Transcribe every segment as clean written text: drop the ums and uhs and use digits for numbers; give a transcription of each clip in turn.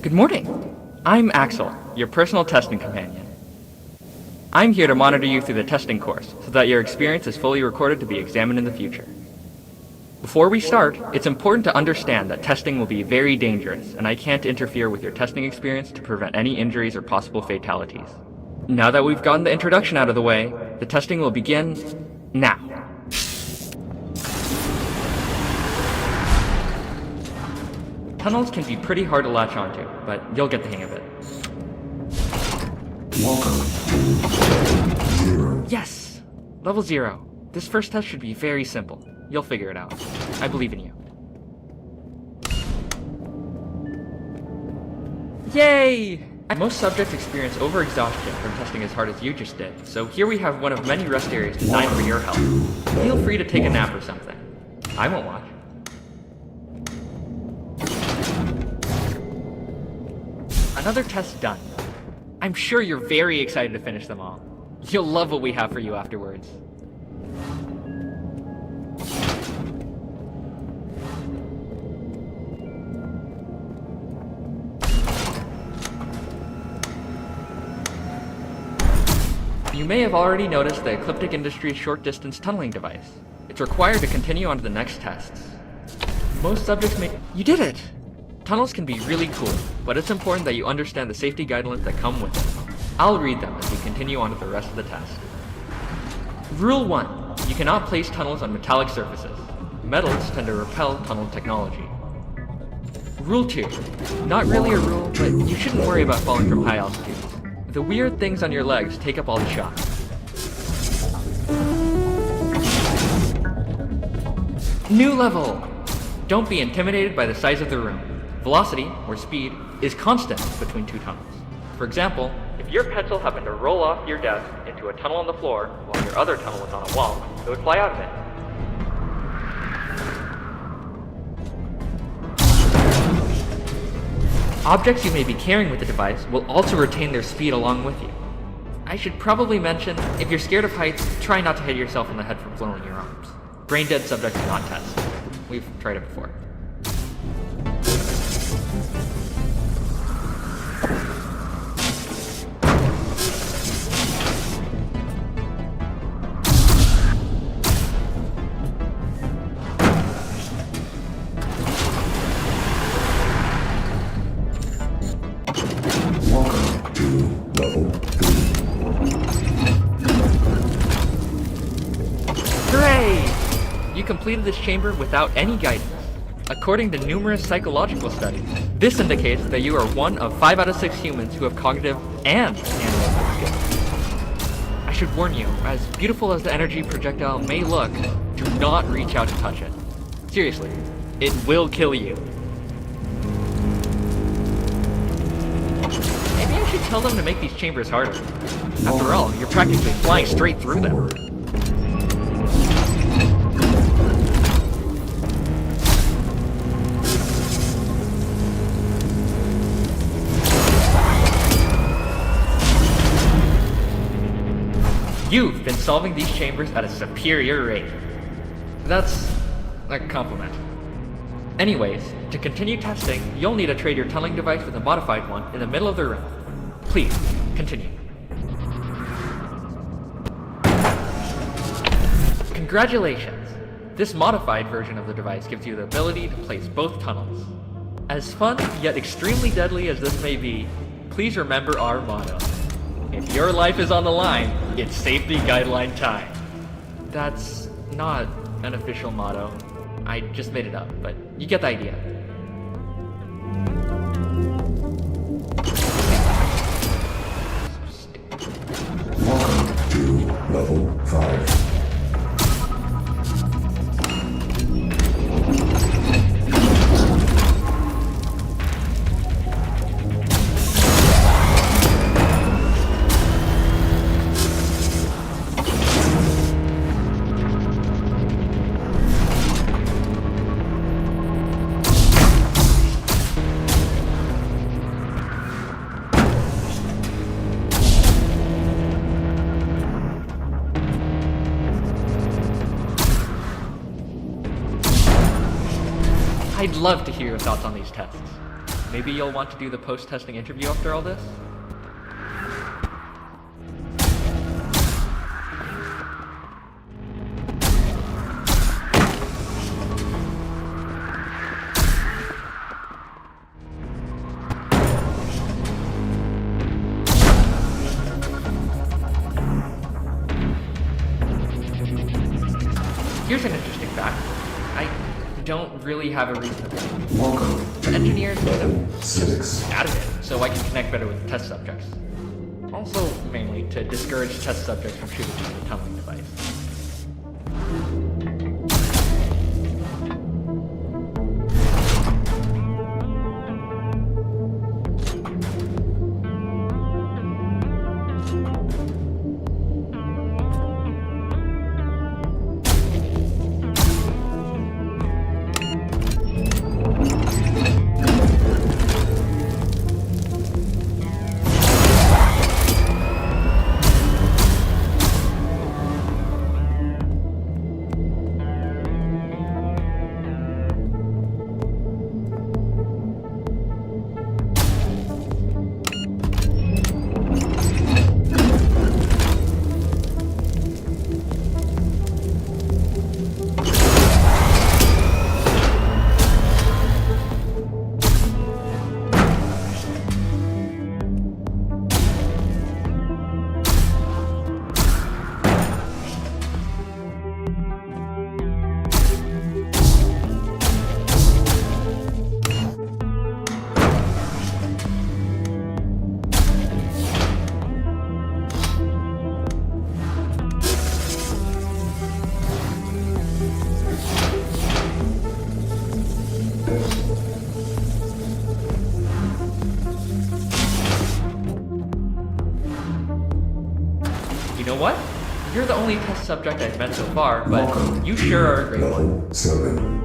Good morning. I'm Axel, your personal testing companion. I'm here to monitor you through the testing course so that your experience is fully recorded to be examined in the future. Before we start, it's important to understand that testing will be very dangerous, and I can't interfere with your testing experience to prevent any injuries or possible fatalities. Now that we've gotten the introduction out of the way, the testing will begin now. Tunnels can be pretty hard to latch onto, but you'll get the hang of it. Welcome to 0. Yes! Level 0. This first test should be very simple. You'll figure it out. I believe in you. Yay! Most subjects experience overexhaustion from testing as hard as you just did, so here we have one of many rest areas designed for your health. Feel free to take a nap or something. I won't watch. Another test done. I'm sure you're very excited to finish them all. You'll love what we have for you afterwards. You may have already noticed the Ecliptic Industries short-distance tunneling device. It's required to continue on to the next tests. Most subjects may— You did it! Tunnels can be really cool, but it's important that you understand the safety guidelines that come with it. I'll read them as we continue on to the rest of the test. Rule 1. You cannot place tunnels on metallic surfaces. Metals tend to repel tunnel technology. Rule 2. Not really a rule, but you shouldn't worry about falling from high altitudes. The weird things on your legs take up all the shots. New level! Don't be intimidated by the size of the room. Velocity, or speed, is constant between two tunnels. For example, if your pencil happened to roll off your desk into a tunnel on the floor while your other tunnel was on a wall, it would fly out of it. Objects you may be carrying with the device will also retain their speed along with you. I should probably mention, if you're scared of heights, try not to hit yourself in the head from flailing your arms. Brain-dead subjects do not test. We've tried it before. Welcome to level 3. Hooray! You completed this chamber without any guidance. According to numerous psychological studies, this indicates that you are one of 5 out of 6 humans who have cognitive and analytical skills. I should warn you, as beautiful as the energy projectile may look, do not reach out to touch it. Seriously, it will kill you. Maybe I should tell them to make these chambers harder. After all, you're practically flying straight through them. You've been solving these chambers at a superior rate. That's a compliment. Anyways, to continue testing, you'll need to trade your tunneling device with a modified one in the middle of the room. Please, continue. Congratulations! This modified version of the device gives you the ability to place both tunnels. As fun, yet extremely deadly as this may be, please remember our motto. If your life is on the line, it's safety guideline time. That's not an official motto. I just made it up, but you get the idea. Welcome to level 5. I'd love to hear your thoughts on these tests. Maybe you'll want to do the post-testing interview after all this? Here's an interesting fact. I don't really have a reason to believe. Welcome to Engineers level 6. added it so I can connect better with test subjects. Also, mainly to discourage test subjects from shooting into the tunneling device. You know what? You're the only test subject I've met so far, but Welcome you sure are a to great one. level 7.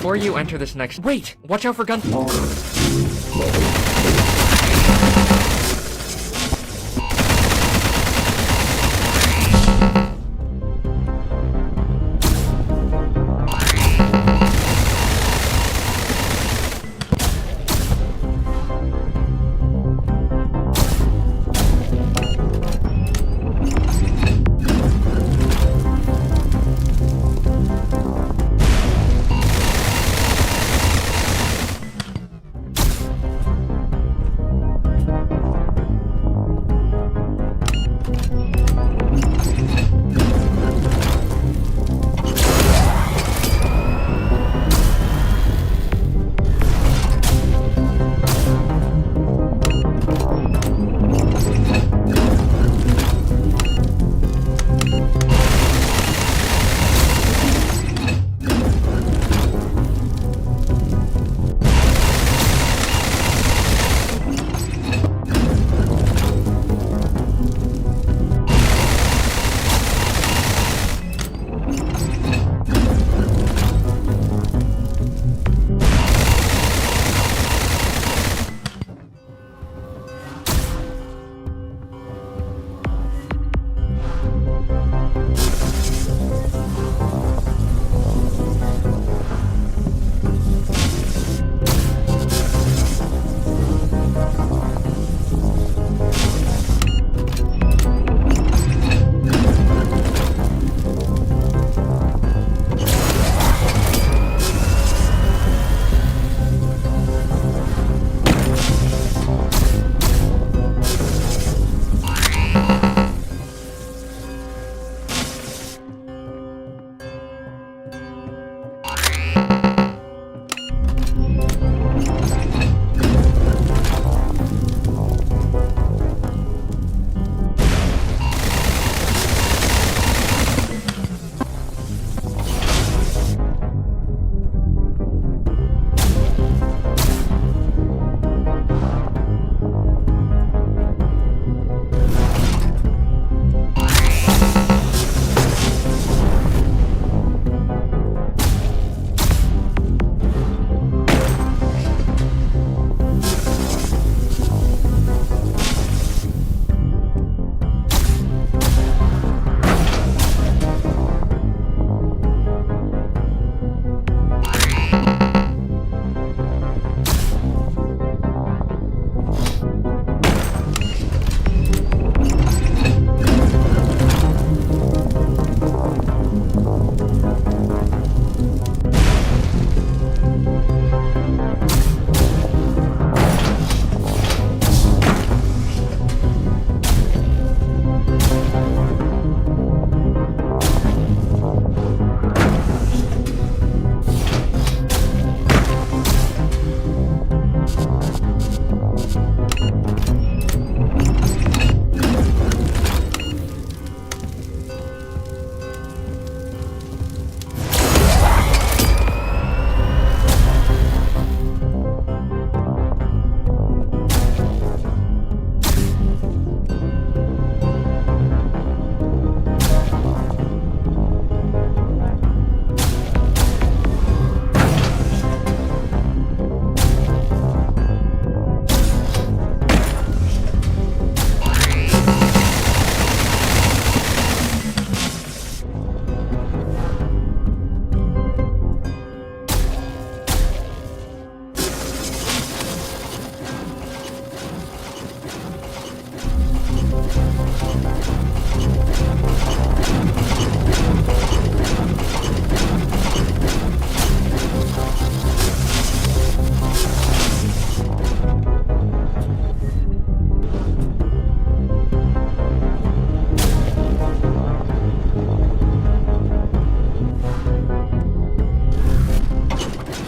Before you enter this next— Wait! Watch out for guns—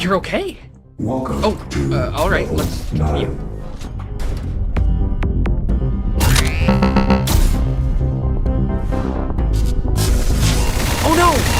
You're okay? Welcome Oh, to alright, level let's 9. continue. Oh no!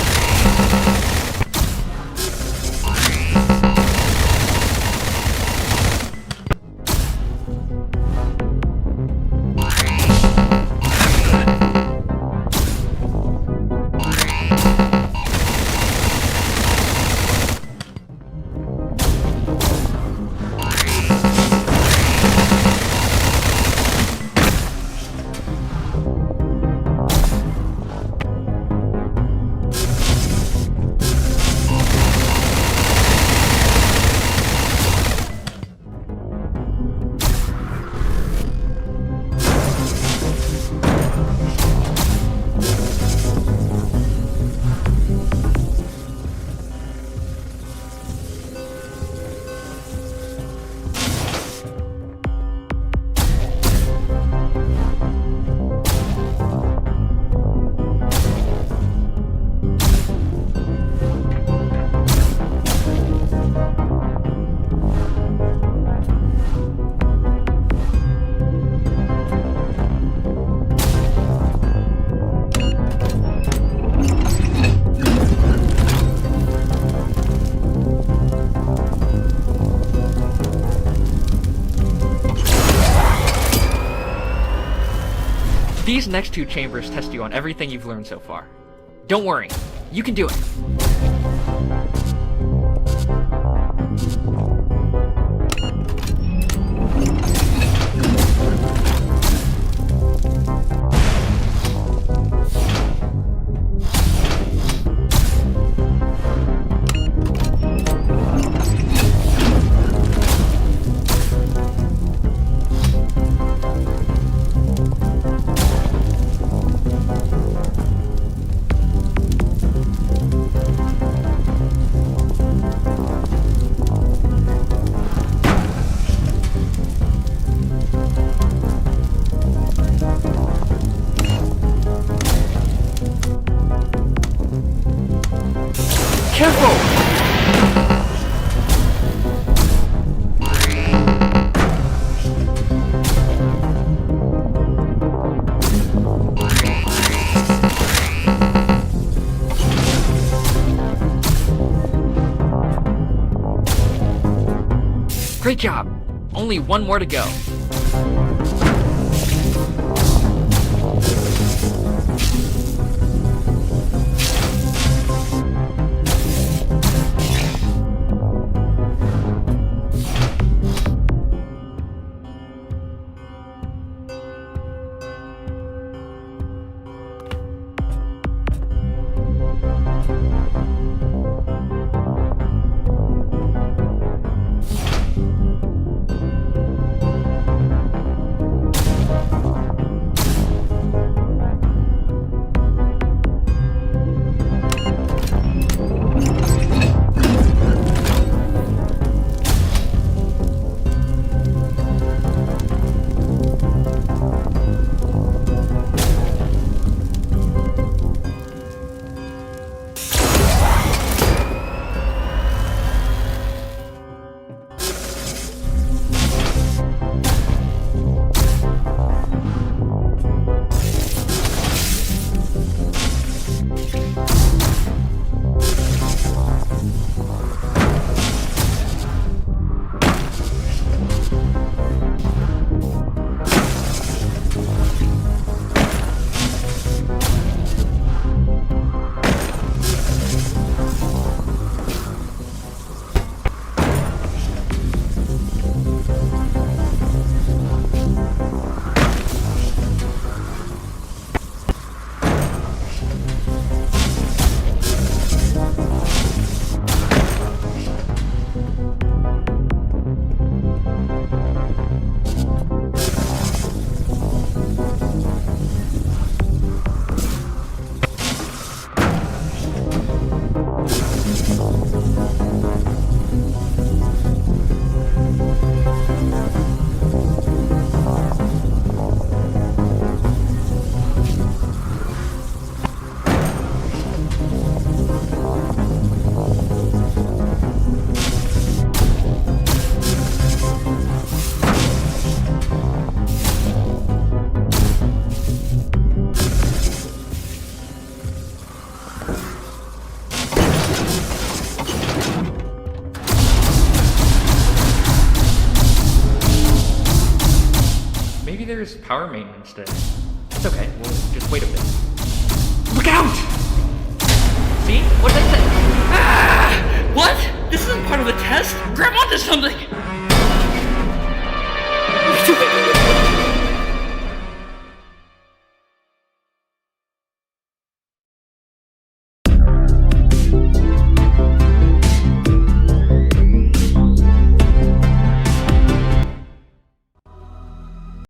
These next two chambers test you on everything you've learned so far. Don't worry, you can do it. Careful! Great job! Only one more to go. There's power maintenance today. It's okay, we'll just wait a bit. Look out! See? What did I say?